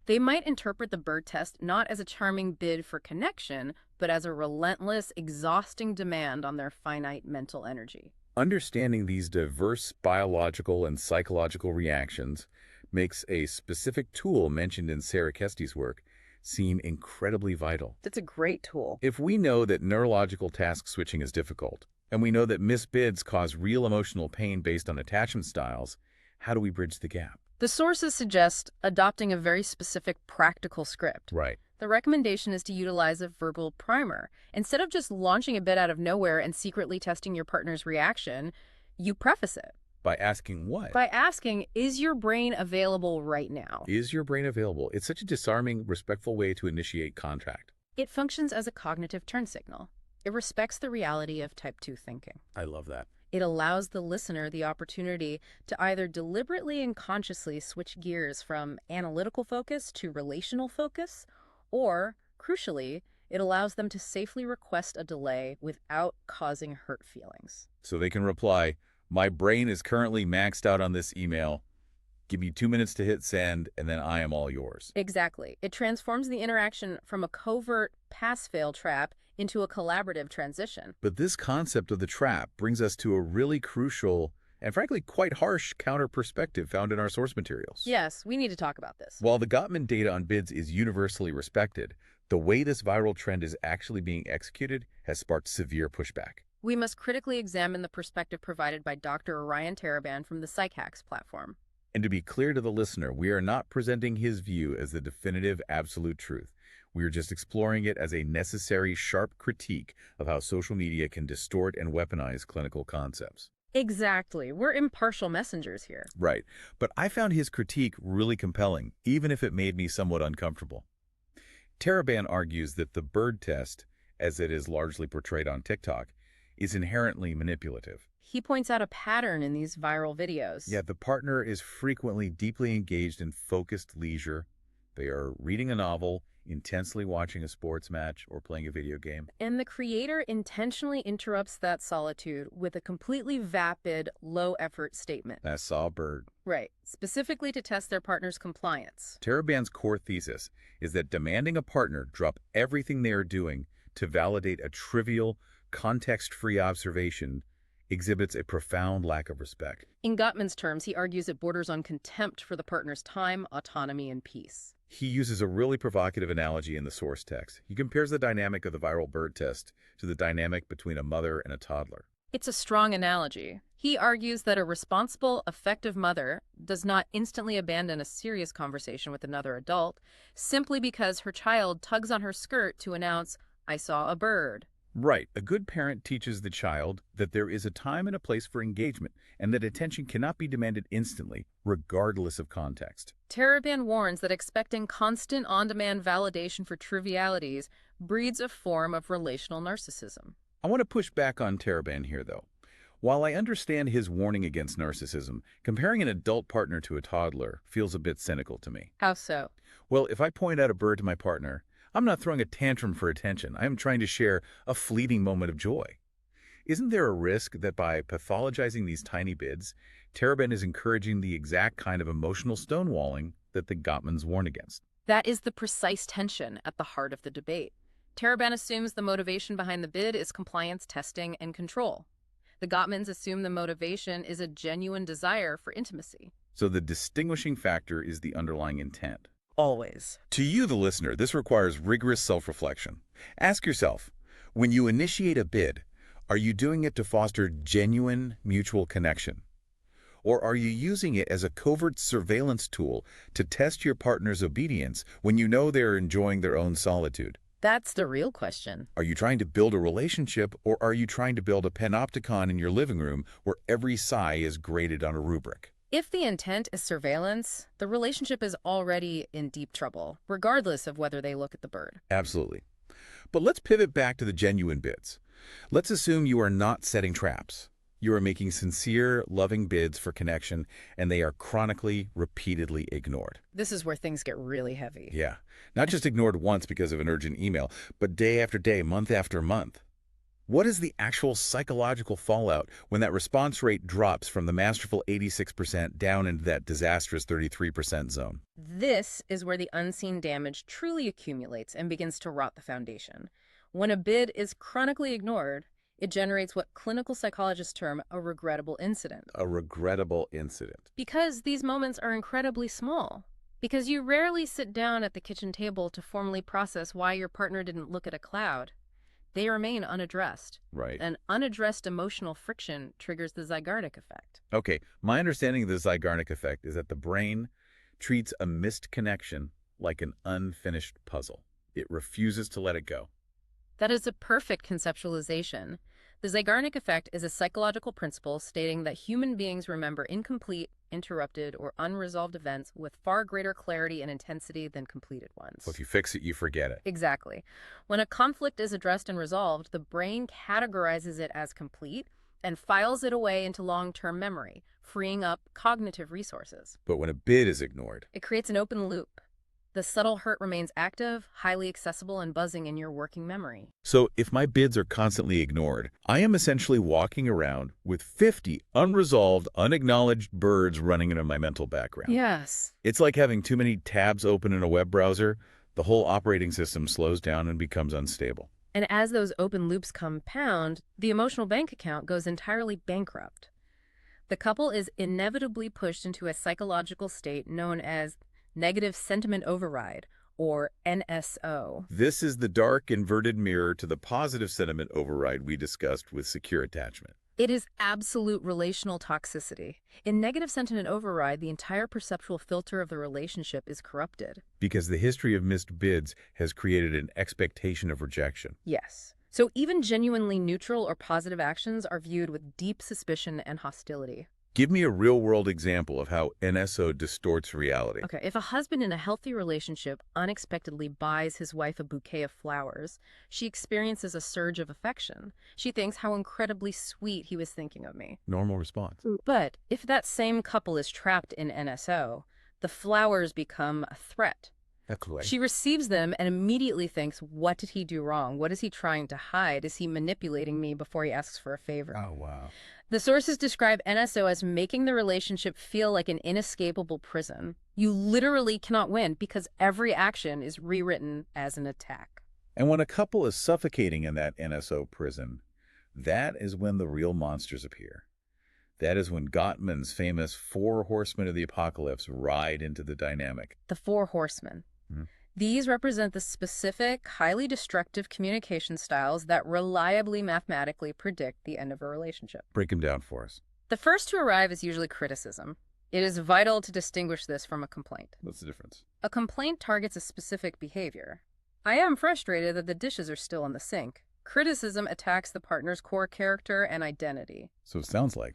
They might interpret the bird test not as a charming bid for connection, but as a relentless, exhausting demand on their finite mental energy. Understanding these diverse biological and psychological reactions makes a specific tool mentioned in Sarah Kestie's work seem incredibly vital. That's a great tool. If we know that neurological task switching is difficult, and we know that misbids cause real emotional pain based on attachment styles, how do we bridge the gap? The sources suggest adopting a very specific practical script. Right. The recommendation is to utilize a verbal primer. Instead of just launching a bid out of nowhere and secretly testing your partner's reaction, you preface it. By asking what? By asking, is your brain available right now? Is your brain available? It's such a disarming, respectful way to initiate contact. It functions as a cognitive turn signal. It respects the reality of type 2 thinking. I love that. It allows the listener the opportunity to either deliberately and consciously switch gears from analytical focus to relational focus, or, crucially, it allows them to safely request a delay without causing hurt feelings. So they can reply, "My brain is currently maxed out on this email. Give me 2 minutes to hit send, and then I am all yours." Exactly. It transforms the interaction from a covert pass-fail trap into a collaborative transition. But this concept of the trap brings us to a really crucial and frankly quite harsh counter-perspective found in our source materials. Yes, we need to talk about this. While the Gottman data on bids is universally respected, the way this viral trend is actually being executed has sparked severe pushback. We must critically examine the perspective provided by Dr. Orion Taraban from the PsychHacks platform. And to be clear to the listener, we are not presenting his view as the definitive absolute truth. We are just exploring it as a necessary, sharp critique of how social media can distort and weaponize clinical concepts. Exactly. We're impartial messengers here. Right. But I found his critique really compelling, even if it made me somewhat uncomfortable. Taraban argues that the bird test, as it is largely portrayed on TikTok, is inherently manipulative. He points out a pattern in these viral videos. Yeah, the partner is frequently deeply engaged in focused leisure. They are reading a novel, intensely watching a sports match, or playing a video game. And the creator intentionally interrupts that solitude with a completely vapid, low-effort statement. I saw a bird. Right. Specifically to test their partner's compliance. Taraban's core thesis is that demanding a partner drop everything they are doing to validate a trivial, context-free observation exhibits a profound lack of respect. In Gottman's terms, he argues it borders on contempt for the partner's time, autonomy, and peace. He uses a really provocative analogy in the source text. He compares the dynamic of the viral bird test to the dynamic between a mother and a toddler. It's a strong analogy. He argues that a responsible, effective mother does not instantly abandon a serious conversation with another adult simply because her child tugs on her skirt to announce, "I saw a bird." Right. A good parent teaches the child that there is a time and a place for engagement, and that attention cannot be demanded instantly, regardless of context. Taraban warns that expecting constant on-demand validation for trivialities breeds a form of relational narcissism. I want to push back on Taraban here, though. While I understand his warning against narcissism, comparing an adult partner to a toddler feels a bit cynical to me. How so? Well, if I point out a bird to my partner, I'm not throwing a tantrum for attention. I am trying to share a fleeting moment of joy. Isn't there a risk that by pathologizing these tiny bids, Terabin is encouraging the exact kind of emotional stonewalling that the Gottmans warn against? That is the precise tension at the heart of the debate. Terabin assumes the motivation behind the bid is compliance testing and control. The Gottmans assume the motivation is a genuine desire for intimacy. So the distinguishing factor is the underlying intent. Always. To you, the listener, this requires rigorous self-reflection. Ask yourself, when you initiate a bid, are you doing it to foster genuine mutual connection? Or are you using it as a covert surveillance tool to test your partner's obedience when you know they're enjoying their own solitude? That's the real question. Are you trying to build a relationship, or are you trying to build a panopticon in your living room where every sigh is graded on a rubric? If the intent is surveillance, the relationship is already in deep trouble, regardless of whether they look at the bird. Absolutely. But let's pivot back to the genuine bids. Let's assume you are not setting traps. You are making sincere, loving bids for connection, and they are chronically, repeatedly ignored. This is where things get really heavy. Yeah. Not just ignored once because of an urgent email, but day after day, month after month. What is the actual psychological fallout when that response rate drops from the masterful 86% down into that disastrous 33% zone? This is where the unseen damage truly accumulates and begins to rot the foundation. When a bid is chronically ignored, it generates what clinical psychologists term a regrettable incident. A regrettable incident. Because these moments are incredibly small. Because you rarely sit down at the kitchen table to formally process why your partner didn't look at a cloud. They remain unaddressed. Right. And unaddressed emotional friction triggers the Zeigarnik effect. Okay, my understanding of the Zeigarnik effect is that the brain treats a missed connection like an unfinished puzzle. It refuses to let it go. That is a perfect conceptualization. The Zeigarnik effect is a psychological principle stating that human beings remember incomplete, interrupted, or unresolved events with far greater clarity and intensity than completed ones. So if you fix it, you forget it. Exactly. When a conflict is addressed and resolved, the brain categorizes it as complete and files it away into long-term memory, freeing up cognitive resources. But when a bid is ignored, It creates an open loop. The subtle hurt remains active, highly accessible, and buzzing in your working memory. so if my bids are constantly ignored, I am essentially walking around with 50 unresolved, unacknowledged birds running into my mental background. Yes. It's like having too many tabs open in a web browser. The whole operating system slows down and becomes unstable. And as those open loops compound, the emotional bank account goes entirely bankrupt. The couple is inevitably pushed into a psychological state known as negative sentiment override, or NSO. This is the dark inverted mirror to the positive sentiment override we discussed with secure attachment. It is absolute relational toxicity. In negative sentiment override, the entire perceptual filter of the relationship is corrupted. Because the history of missed bids has created an expectation of rejection. Yes. So even genuinely neutral or positive actions are viewed with deep suspicion and hostility. Give me a real-world example of how NSO distorts reality. Okay, if a husband in a healthy relationship unexpectedly buys his wife a bouquet of flowers, she experiences a surge of affection. She thinks how incredibly sweet he was thinking of me. Normal response. But if that same couple is trapped in NSO, the flowers become a threat. She receives them and immediately thinks, what did he do wrong? What is he trying to hide? Is he manipulating me before he asks for a favor? Oh, wow. The sources describe NSO as making the relationship feel like an inescapable prison. You literally cannot win because every action is rewritten as an attack. And when a couple is suffocating in that NSO prison, that is when the real monsters appear. That is when Gottman's famous 4 horsemen of the apocalypse ride into the dynamic. The 4 horsemen. These represent the specific, highly destructive communication styles that reliably mathematically predict the end of a relationship. Break them down for us. The first to arrive is usually criticism. It is vital to distinguish this from a complaint. What's the difference? A complaint targets a specific behavior. I am frustrated that the dishes are still in the sink. Criticism attacks the partner's core character and identity. So it sounds like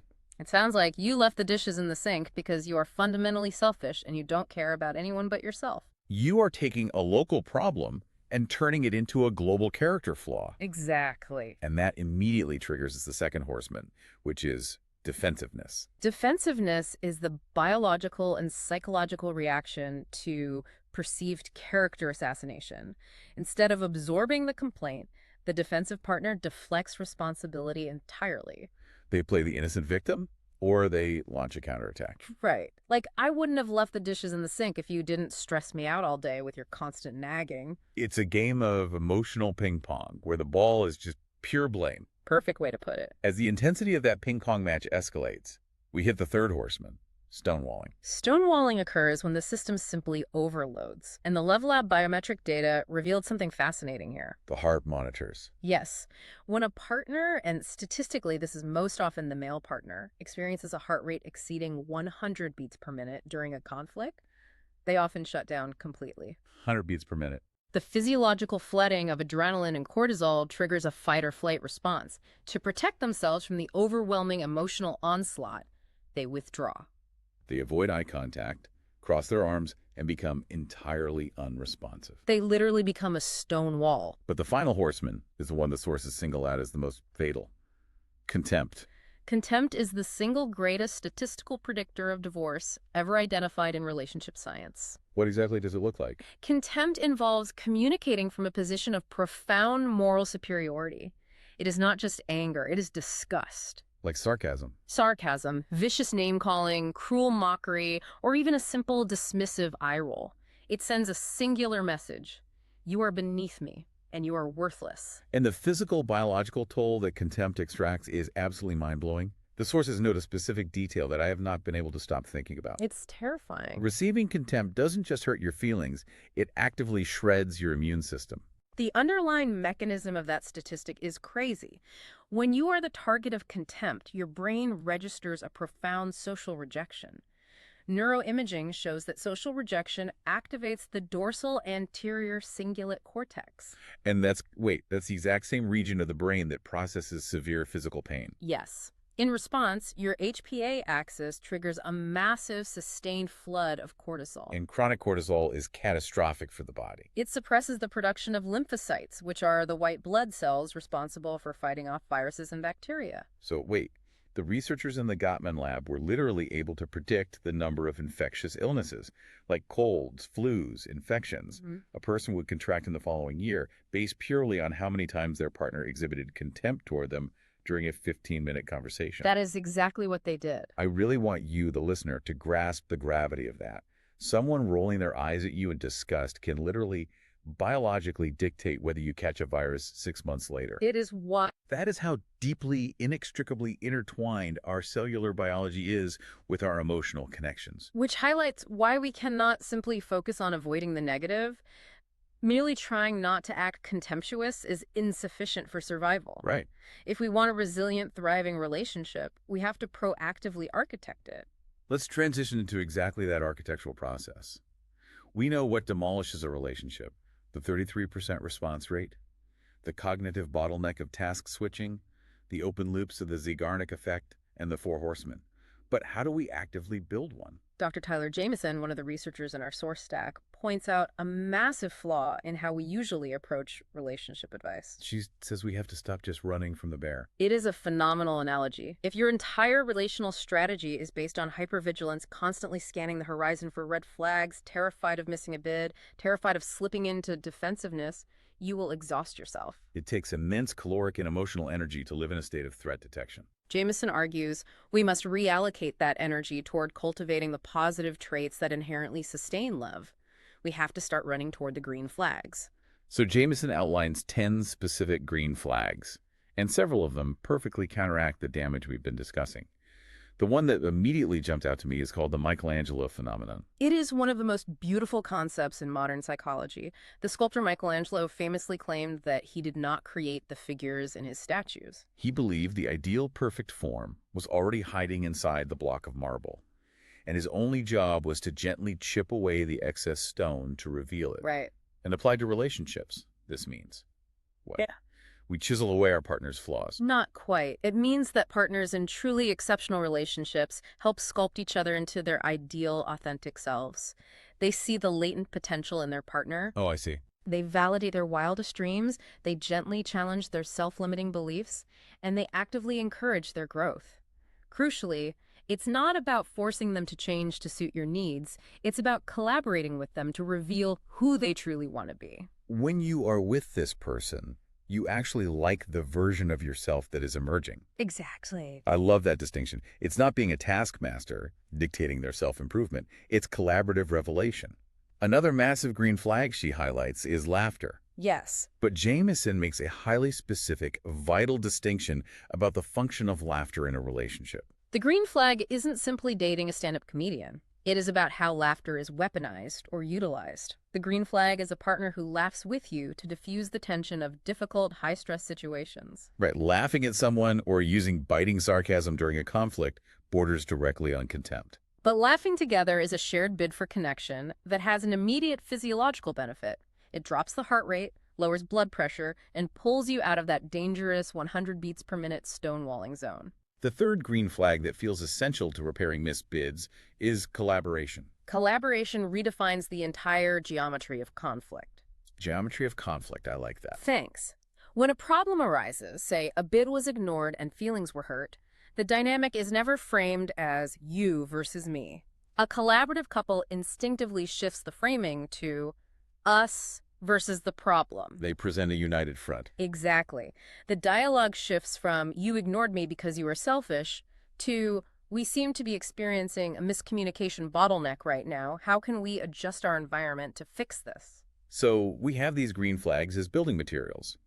you left the dishes in the sink because you are fundamentally selfish and you don't care about anyone but yourself. you are taking a local problem and turning it into a global character flaw. Exactly. And that immediately triggers the second horseman, which is defensiveness. Defensiveness is the biological and psychological reaction to perceived character assassination. Instead of absorbing the complaint, The defensive partner deflects responsibility entirely. They play the innocent victim, or they launch a counterattack. Right. Like, I wouldn't have left the dishes in the sink if you didn't stress me out all day with your constant nagging. It's a game of emotional ping pong, where the ball is just pure blame. Perfect way to put it. As the intensity of that ping pong match escalates, we hit the third horseman, stonewalling. Stonewalling occurs when the system simply overloads, and the Love Lab biometric data revealed something fascinating here. The heart monitors. Yes, when a partner, and statistically this is most often the male partner, experiences a heart rate exceeding 100 beats per minute during a conflict, they often shut down completely. 100 beats per minute. The physiological flooding of adrenaline and cortisol triggers a fight-or-flight response. To protect themselves from the overwhelming emotional onslaught, they withdraw. They avoid eye contact, cross their arms, and become entirely unresponsive. They literally become a stone wall. But the final horseman is the one the sources single out as the most fatal. Contempt. Contempt is the single greatest statistical predictor of divorce ever identified in relationship science. What exactly does it look like? Contempt involves communicating from a position of profound moral superiority. It is not just anger, it is disgust. Like sarcasm. Sarcasm, vicious name-calling, cruel mockery, or even a simple dismissive eye roll. It sends a singular message. You are beneath me, and you are worthless. And the physical, biological toll that contempt extracts is absolutely mind-blowing. The sources note a specific detail that I have not been able to stop thinking about. It's terrifying. Receiving contempt doesn't just hurt your feelings, it actively shreds your immune system. The underlying mechanism of that statistic is crazy. When you are the target of contempt, your brain registers a profound social rejection. Neuroimaging shows that social rejection activates the dorsal anterior cingulate cortex. And that's the exact same region of the brain that processes severe physical pain. Yes. In response, your HPA axis triggers a massive, sustained flood of cortisol. And chronic cortisol is catastrophic for the body. It suppresses the production of lymphocytes, which are the white blood cells responsible for fighting off viruses and bacteria. So wait, the researchers in the Gottman lab were literally able to predict the number of infectious illnesses, like colds, flus, infections, a person would contract in the following year, based purely on how many times their partner exhibited contempt toward them during a 15-minute conversation. That is exactly what they did. I really want you, the listener, to grasp the gravity of that. Someone rolling their eyes at you in disgust can literally biologically dictate whether you catch a virus 6 months later. It is what? That is how deeply, inextricably intertwined our cellular biology is with our emotional connections. Which highlights why we cannot simply focus on avoiding the negative. Merely trying not to act contemptuous is insufficient for survival. Right. If we want a resilient, thriving relationship, we have to proactively architect it. Let's transition into exactly that architectural process. We know what demolishes a relationship: the 33% response rate, the cognitive bottleneck of task switching, the open loops of the Zeigarnik effect, and the four horsemen. But how do we actively build one? Dr. Tyler Jamieson, one of the researchers in our source stack, points out a massive flaw in how we usually approach relationship advice. She says we have to stop just running from the bear. It is a phenomenal analogy. If your entire relational strategy is based on hypervigilance, constantly scanning the horizon for red flags, terrified of missing a bid, terrified of slipping into defensiveness, you will exhaust yourself. It takes immense caloric and emotional energy to live in a state of threat detection. Jamieson argues we must reallocate that energy toward cultivating the positive traits that inherently sustain love. We have to start running toward the green flags. So Jamieson outlines 10 specific green flags, and several of them perfectly counteract the damage we've been discussing. The one that immediately jumped out to me is called the Michelangelo phenomenon. It is one of the most beautiful concepts in modern psychology. The sculptor Michelangelo famously claimed that he did not create the figures in his statues. He believed the ideal perfect form was already hiding inside the block of marble, and his only job was to gently chip away the excess stone to reveal it. Right. And applied to relationships, this means what? Yeah. We chisel away our partner's flaws. Not quite. It means that partners in truly exceptional relationships help sculpt each other into their ideal, authentic selves. They see the latent potential in their partner. Oh, I see. They validate their wildest dreams, they gently challenge their self-limiting beliefs, and they actively encourage their growth. Crucially, it's not about forcing them to change to suit your needs. It's about collaborating with them to reveal who they truly want to be. When you are with this person, You actually like the version of yourself that is emerging. Exactly. I love that distinction. It's not being a taskmaster dictating their self-improvement. It's collaborative revelation. Another massive green flag she highlights is laughter. Yes. But Jameson makes a highly specific, vital distinction about the function of laughter in a relationship. The green flag isn't simply dating a stand-up comedian. It is about how laughter is weaponized or utilized. The green flag is a partner who laughs with you to diffuse the tension of difficult, high-stress situations. Right, laughing at someone or using biting sarcasm during a conflict borders directly on contempt. But laughing together is a shared bid for connection that has an immediate physiological benefit. It drops the heart rate, lowers blood pressure, and pulls you out of that dangerous 100 beats per minute stonewalling zone. The third green flag that feels essential to repairing missed bids is collaboration. Collaboration redefines the entire geometry of conflict. Geometry of conflict, I like that. Thanks. When a problem arises, say a bid was ignored and feelings were hurt, the dynamic is never framed as you versus me. A collaborative couple instinctively shifts the framing to us versus the problem. They present a united front. Exactly. The dialogue shifts from you ignored me because you were selfish to we seem to be experiencing a miscommunication bottleneck right now. How can we adjust our environment to fix this? So we have these green flags as building materials.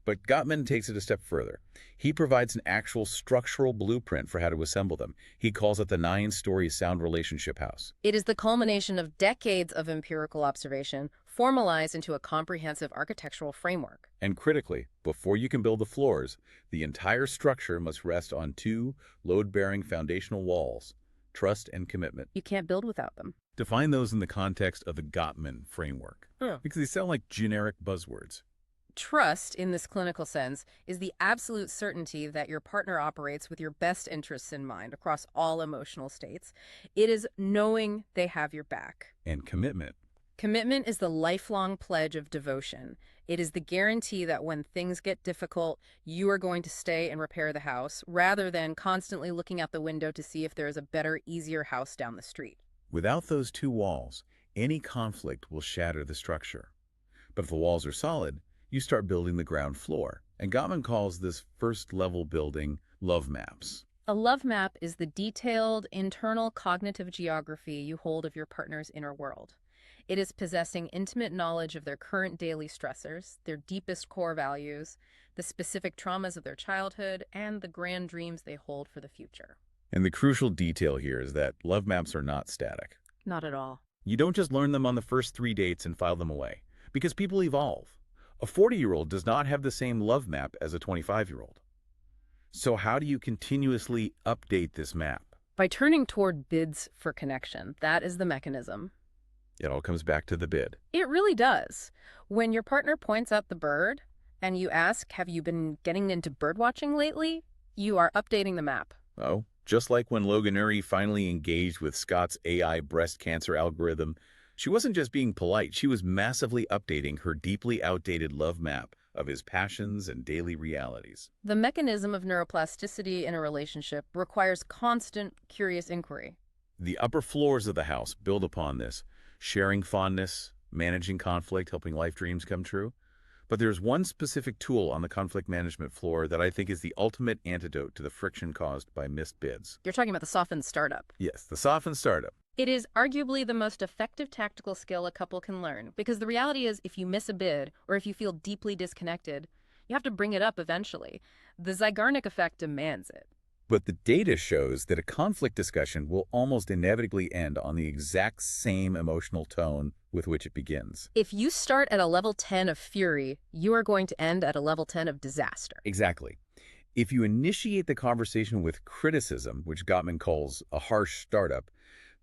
But Gottman takes it a step further. He provides an actual structural blueprint for how to assemble them. He calls it the 9-story sound relationship house. It is the culmination of decades of empirical observation formalized into a comprehensive architectural framework. And critically, before you can build the floors, the entire structure must rest on 2 load-bearing foundational walls, trust and commitment. You can't build without them. Define those in the context of the Gottman framework, because they sound like generic buzzwords. Trust, in this clinical sense, is the absolute certainty that your partner operates with your best interests in mind across all emotional states. It is knowing they have your back. And commitment. Commitment is the lifelong pledge of devotion. It is the guarantee that when things get difficult, you are going to stay and repair the house, rather than constantly looking out the window to see if there is a better, easier house down the street. Without those 2 walls, any conflict will shatter the structure. But if the walls are solid, you start building the ground floor. And Gottman calls this first-level building love maps. A love map is the detailed, internal cognitive geography you hold of your partner's inner world. It is possessing intimate knowledge of their current daily stressors, their deepest core values, the specific traumas of their childhood, and the grand dreams they hold for the future. And the crucial detail here is that love maps are not static. Not at all. You don't just learn them on the first 3 dates and file them away, because people evolve. A 40-year-old does not have the same love map as a 25-year-old. So how do you continuously update this map? By turning toward bids for connection. That is the mechanism. It all comes back to the bid. It really does. When your partner points out the bird and you ask, have you been getting into bird watching lately? You are updating the map. Oh, just like when Logan Uri finally engaged with Scott's AI breast cancer algorithm, she wasn't just being polite, she was massively updating her deeply outdated love map of his passions and daily realities. The mechanism of neuroplasticity in a relationship requires constant, curious inquiry. The upper floors of the house build upon this, sharing fondness, managing conflict, helping life dreams come true. But there's one specific tool on the conflict management floor that I think is the ultimate antidote to the friction caused by missed bids. You're talking about the softened startup. Yes, the softened startup. It is arguably the most effective tactical skill a couple can learn, because the reality is if you miss a bid or if you feel deeply disconnected, you have to bring it up eventually. The Zeigarnik effect demands it. But the data shows that a conflict discussion will almost inevitably end on the exact same emotional tone with which it begins. If you start at a level 10 of fury, you are going to end at a level 10 of disaster. Exactly. If you initiate the conversation with criticism, which Gottman calls a harsh startup,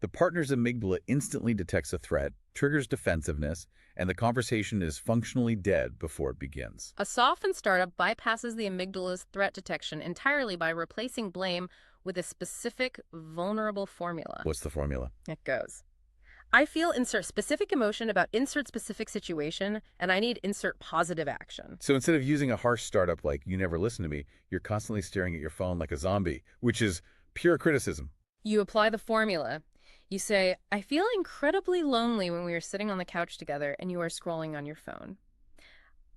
the partner's amygdala instantly detects a threat, triggers defensiveness, and the conversation is functionally dead before it begins. A softened startup bypasses the amygdala's threat detection entirely by replacing blame with a specific, vulnerable formula. What's the formula? It goes, I feel insert specific emotion about insert specific situation, and I need insert positive action. So instead of using a harsh startup like, you never listen to me, you're constantly staring at your phone like a zombie, which is pure criticism. You apply the formula. You say, I feel incredibly lonely when we are sitting on the couch together and you are scrolling on your phone.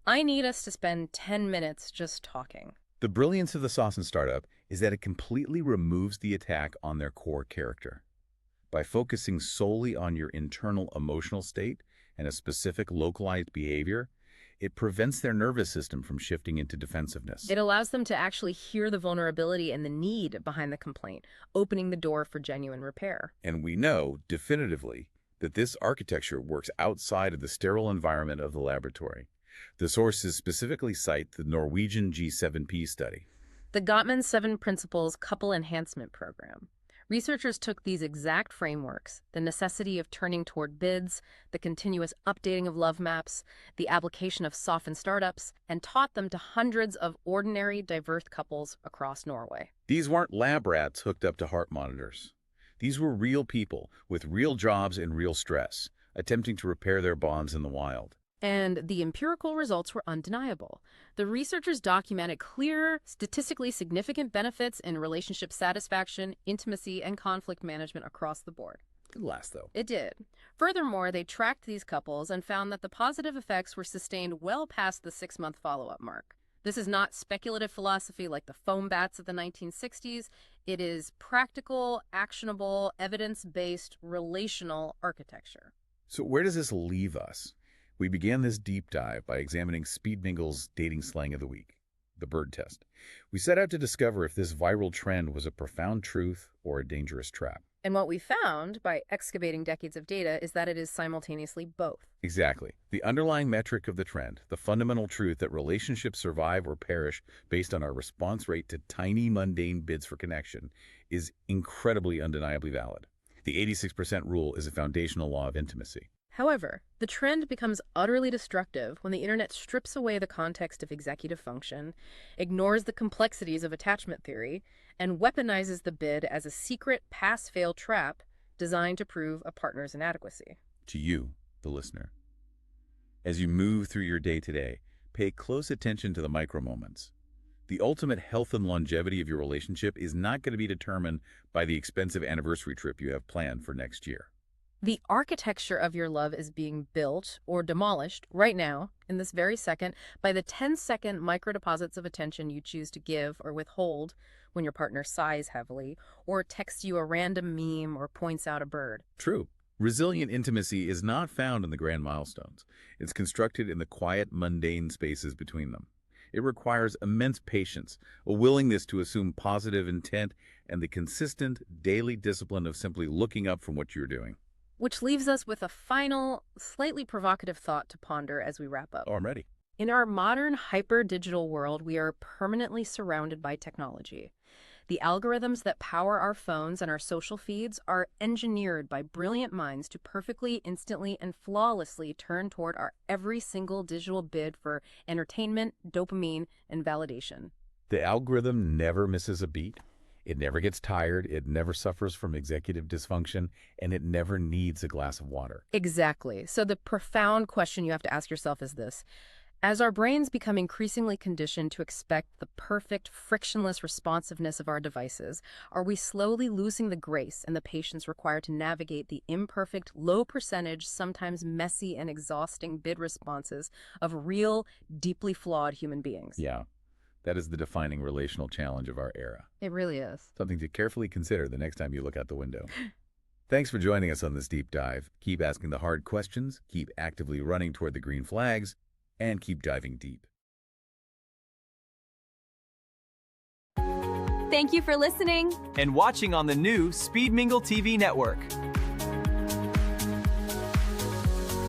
I need us to spend 10 minutes just talking. The brilliance of the Saucon startup is that it completely removes the attack on their core character. By focusing solely on your internal emotional state and a specific localized behavior, it prevents their nervous system from shifting into defensiveness. It allows them to actually hear the vulnerability and the need behind the complaint, opening the door for genuine repair. And we know, definitively, that this architecture works outside of the sterile environment of the laboratory. The sources specifically cite the Norwegian G7P study. The Gottman 7 Principles Couple Enhancement Program. Researchers took these exact frameworks, the necessity of turning toward bids, the continuous updating of love maps, the application of softened startups, and taught them to hundreds of ordinary, diverse couples across Norway. These weren't lab rats hooked up to heart monitors. These were real people with real jobs and real stress, attempting to repair their bonds in the wild. And the empirical results were undeniable. The researchers documented clear, statistically significant benefits in relationship satisfaction, intimacy, and conflict management across the board. It did last, though. It did. Furthermore, they tracked these couples and found that the positive effects were sustained well past the 6-month follow-up mark. This is not speculative philosophy like the foam bats of the 1960s. It is practical, actionable, evidence-based, relational architecture. So where does this leave us? We began this deep dive by examining Speed Mingle's dating slang of the week, the bird test. We set out to discover if this viral trend was a profound truth or a dangerous trap. And what we found by excavating decades of data is that it is simultaneously both. Exactly. The underlying metric of the trend, the fundamental truth that relationships survive or perish based on our response rate to tiny, mundane bids for connection, is incredibly undeniably valid. The 86% rule is a foundational law of intimacy. However, the trend becomes utterly destructive when the internet strips away the context of executive function, ignores the complexities of attachment theory, and weaponizes the bid as a secret pass-fail trap designed to prove a partner's inadequacy. To you, the listener. As you move through your day today, pay close attention to the micro moments. The ultimate health and longevity of your relationship is not going to be determined by the expensive anniversary trip you have planned for next year. The architecture of your love is being built or demolished right now, in this very second, by the 10-second microdeposits of attention you choose to give or withhold when your partner sighs heavily, or texts you a random meme or points out a bird. True. Resilient intimacy is not found in the grand milestones. It's constructed in the quiet, mundane spaces between them. It requires immense patience, a willingness to assume positive intent, and the consistent, daily discipline of simply looking up from what you're doing. Which leaves us with a final, slightly provocative thought to ponder as we wrap up. Oh, I'm ready. In our modern hyper-digital world, we are permanently surrounded by technology. The algorithms that power our phones and our social feeds are engineered by brilliant minds to perfectly, instantly, and flawlessly turn toward our every single digital bid for entertainment, dopamine, and validation. The algorithm never misses a beat. It never gets tired, it never suffers from executive dysfunction, and it never needs a glass of water. Exactly. So the profound question you have to ask yourself is this. As our brains become increasingly conditioned to expect the perfect, frictionless responsiveness of our devices, are we slowly losing the grace and the patience required to navigate the imperfect, low percentage, sometimes messy and exhausting bid responses of real, deeply flawed human beings? Yeah. That is the defining relational challenge of our era. It really is. Something to carefully consider the next time you look out the window. Thanks for joining us on this deep dive. Keep asking the hard questions, keep actively running toward the green flags, and keep diving deep. Thank you for listening And watching on the new Speed Mingle TV network.